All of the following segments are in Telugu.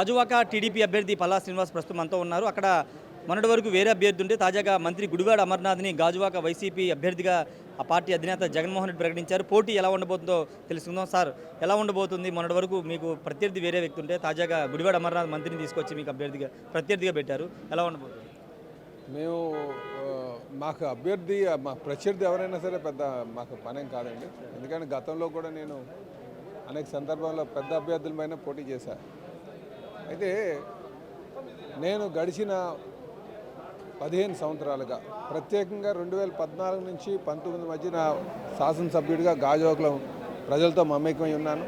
గాజువాక టీడీపీ అభ్యర్థి పల్లా శ్రీనివాస్ ప్రస్తుతం మనతో ఉన్నారు. అక్కడ మొన్నటి వరకు వేరే అభ్యర్థి ఉంటే తాజాగా మంత్రి గుడివాడ అమర్నాథ్ని గాజువాక వైసీపీ అభ్యర్థిగా ఆ పార్టీ అధినేత జగన్మోహన్ రెడ్డి ప్రకటించారు. పోటీ ఎలా ఉండబోతుందో తెలుసుకుందాం. సార్, ఎలా ఉండబోతుంది? మొన్నటి వరకు మీకు ప్రత్యర్థి వేరే వ్యక్తి ఉంటే తాజాగా గుడివాడ అమర్నాథ్ మంత్రిని తీసుకొచ్చి మీకు ప్రత్యర్థిగా పెట్టారు. ఎలా ఉండబోతుంది? మేము మాకు అభ్యర్థి మా ప్రత్యర్థి ఎవరైనా సరే పెద్ద మాకు పనేం కాదండి. ఎందుకంటే గతంలో కూడా నేను అనేక సందర్భాల్లో పెద్ద అభ్యర్థుల పైన పోటీ చేశాను. అయితే నేను గడిచిన 15 సంవత్సరాలుగా ప్రత్యేకంగా 2014 నుంచి 19 మధ్యన శాసనసభ్యుడిగా గాజువాకలో ప్రజలతో మమేకమై ఉన్నాను.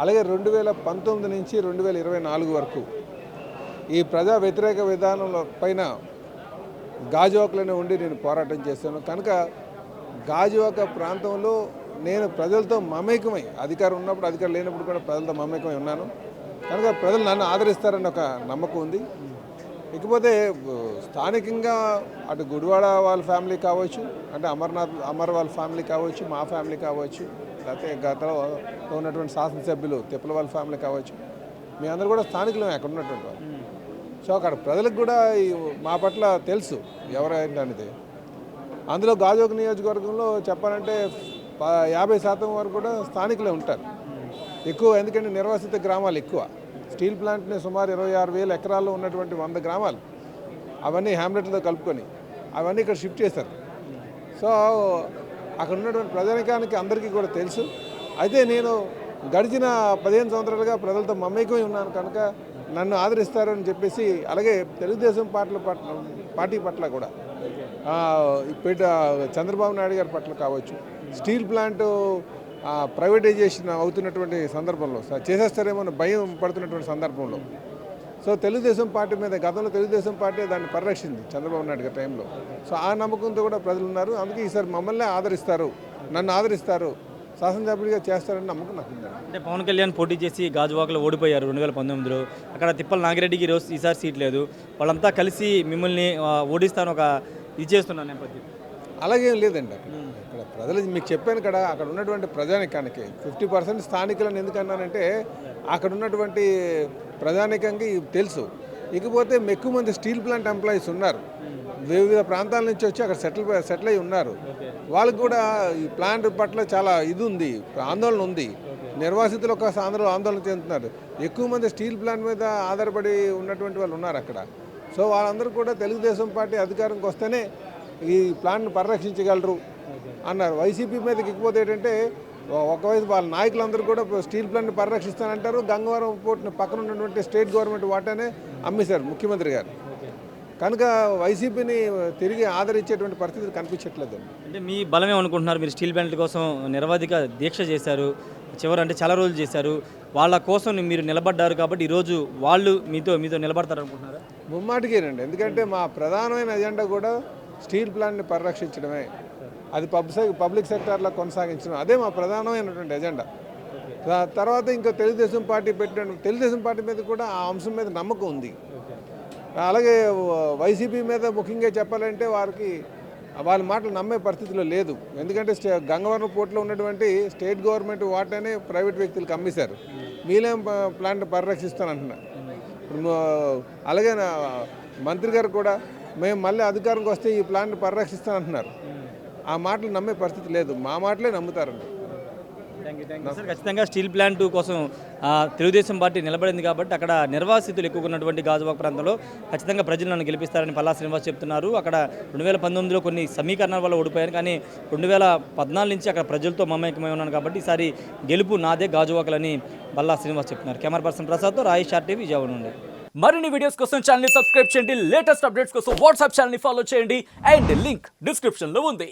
అలాగే 2019 నుంచి 2024 వరకు ఈ ప్రజా వ్యతిరేక విధానాల పైన గాజువాకలోనే ఉండి నేను పోరాటం చేశాను. కనుక గాజువాక ప్రాంతంలో నేను ప్రజలతో మమేకమై, అధికారం ఉన్నప్పుడు అధికారం లేనప్పుడు కూడా ప్రజలతో మమేకమై ఉన్నాను. కనుక ప్రజలు నన్ను ఆదరిస్తారని ఒక నమ్మకం ఉంది. ఇకపోతే స్థానికంగా అటు గుడివాడ వాళ్ళ ఫ్యామిలీ కావచ్చు, అంటే అమర్ వాళ్ళ ఫ్యామిలీ కావచ్చు, మా ఫ్యామిలీ కావచ్చు, లేకపోతే గతంలో ఉన్నటువంటి శాసనసభ్యులు తిప్పల వాళ్ళ ఫ్యామిలీ కావచ్చు, మీ అందరూ కూడా స్థానికులు అక్కడ ఉన్నటువంటి వాళ్ళు. సో అక్కడ ప్రజలకు కూడా మా పట్ల తెలుసు ఎవరైందనేది. అందులో గాజువాక నియోజకవర్గంలో చెప్పాలంటే 50% వరకు కూడా స్థానికులే ఉంటారు ఎక్కువ. ఎందుకంటే నిర్వాసిత గ్రామాలు ఎక్కువ. స్టీల్ ప్లాంట్ని సుమారు 26,000 ఎకరాల్లో ఉన్నటువంటి 100 గ్రామాలు, అవన్నీ హ్యామ్లెట్లతో కలుపుకొని అవన్నీ ఇక్కడ షిఫ్ట్ చేశారు. సో అక్కడ ఉన్నటువంటి ప్రజానికానికి అందరికీ కూడా తెలుసు. అయితే నేను గడిచిన 15 సంవత్సరాలుగా ప్రజలతో మమేకమై ఉన్నాను కనుక నన్ను ఆదరిస్తారని చెప్పేసి, అలాగే తెలుగుదేశం పార్టీ పట్ల కూడా చంద్రబాబు నాయుడు గారి పట్ల కావచ్చు, స్టీల్ ప్లాంట్ ప్రైవేటైజేషన్ అవుతున్నటువంటి సందర్భంలో, చేసేస్తారేమో భయం పడుతున్నటువంటి సందర్భంలో, సో తెలుగుదేశం పార్టీ మీద గతంలో తెలుగుదేశం పార్టీ దాన్ని పరిరక్షింది చంద్రబాబు నాయుడు గారి టైంలో. సో ఆ నమ్మకంతో కూడా ప్రజలు ఉన్నారు. అందుకే ఈసారి మమ్మల్ని ఆదరిస్తారు, నన్ను ఆదరిస్తారు, శాసనసభ్యుడిగా చేస్తారని నమ్మకం నాకు ఉంది. అంటే పవన్ కళ్యాణ్ పోటీ చేసి గాజువాకలో ఓడిపోయారు 2019లో. అక్కడ తిప్పల నాగిరెడ్డికి ఈసారి సీట్ లేదు. వాళ్ళంతా కలిసి మిమ్మల్ని ఓడిస్తాను ఒక ఇది చేస్తున్నారు నేపథ్యం. అలాగేం లేదండి. ఇక్కడ ప్రజలు మీకు చెప్పాను కదా, అక్కడ ఉన్నటువంటి ప్రజానికానికి 50% స్థానికులను ఎందుకన్నానంటే అక్కడ ఉన్నటువంటి ప్రజానికానికి తెలుసు. ఇకపోతే ఎక్కువ మంది స్టీల్ ప్లాంట్ ఎంప్లాయీస్ ఉన్నారు, వివిధ ప్రాంతాల నుంచి వచ్చి అక్కడ సెటిల్ అయి ఉన్నారు. వాళ్ళకు కూడా ఈ ప్లాంట్ పట్ల చాలా ఇది ఉంది, ఆందోళన ఉంది. నిర్వాసితులు ఒక అందరూ ఆందోళన చెందుతున్నారు. ఎక్కువ మంది స్టీల్ ప్లాంట్ మీద ఆధారపడి ఉన్నటువంటి వాళ్ళు ఉన్నారు అక్కడ. సో వాళ్ళందరూ కూడా తెలుగుదేశం పార్టీ అధికారంకి వస్తేనే ఈ ప్లాంట్ను పరిరక్షించగలరు అన్నారు. వైసీపీ మీదకి ఎక్కిపోతే ఏంటంటే ఒకవైపు వాళ్ళ నాయకులందరూ కూడా స్టీల్ ప్లాంట్ని పరిరక్షిస్తానంటారు. గంగవరం పోర్టుని పక్కన ఉన్నటువంటి స్టేట్ గవర్నమెంట్ వాటానే అమ్మేశారు ముఖ్యమంత్రి గారు. కనుక వైసీపీని తిరిగి ఆదరించేటువంటి పరిస్థితి కనిపించట్లేదు. అంటే మీ బలమే అనుకుంటున్నారు. మీరు స్టీల్ ప్లాంట్ కోసం నిరవధిక దీక్ష చేశారు, అంటే చాలా రోజులు చేశారు. వాళ్ళ కోసం మీరు నిలబడ్డారు కాబట్టి ఈరోజు వాళ్ళు మీతో నిలబడతారు అనుకుంటున్నారా? ముమ్మాటికేనండి. ఎందుకంటే మా ప్రధానమైన ఎజెండా కూడా స్టీల్ ప్లాంట్ని పరిరక్షించడమే, అది పబ్లిక్ సెక్టార్లో కొనసాగించడం, అదే మా ప్రధానమైనటువంటి ఎజెండా. తర్వాత ఇంకా తెలుగుదేశం పార్టీ మీద కూడా ఆ అంశం మీద నమ్మకం ఉంది. అలాగే వైసీపీ మీద ముఖ్యంగా చెప్పాలంటే వారికి వాళ్ళ మాటలు నమ్మే పరిస్థితిలో లేదు. ఎందుకంటే గంగవరం పోర్టులో ఉన్నటువంటి స్టేట్ గవర్నమెంట్ వాటానే ప్రైవేట్ వ్యక్తులకు అమ్మేశారు. మీలేం ప్లాంట్ పరిరక్షిస్తానంటున్నారు. అలాగే మంత్రి గారు కూడా మేము మళ్ళీ అధికారంకి వస్తే ఈ ప్లాంట్ పరిరక్షిస్తానంటున్నారు. ఆ మాటలు నమ్మే పరిస్థితి లేదు, మా మాటలే నమ్ముతారండి. సార్, ఖచ్చితంగా స్టీల్ ప్లాంట్ కోసం తెలుగుదేశం పార్టీ నిలబడింది కాబట్టి అక్కడ నిర్వాసితులు ఎక్కువ ఉన్నటువంటి గాజువాక ప్రాంతంలో ఖచ్చితంగా ప్రజలు నన్ను గెలిపిస్తారని పల్లా శ్రీనివాస్ చెప్తున్నారు. అక్కడ 2019లో కొన్ని సమీకరణాల వల్ల ఓడిపోయాను, కానీ 2014 నుంచి అక్కడ ప్రజలతో మమేకమై ఉన్నాను కాబట్టి ఈసారి గెలుపు నాదే గాజువాకలని పల్లా శ్రీనివాస్ చెప్తున్నారు. Camera person ప్రసాద్తో Rayesh RTV Vijayawada నుండి. మరిన్ని వీడియోస్ కోసం ఛానల్ ని సబ్స్క్రైబ్ చేయండి. లేటెస్ట్ అప్డేట్స్ కోసం వాట్సాప్ ఛానల్ ని ఫాలో చేయండి. అండ్ లింక్ డిస్క్రిప్షన్ లో ఉంది.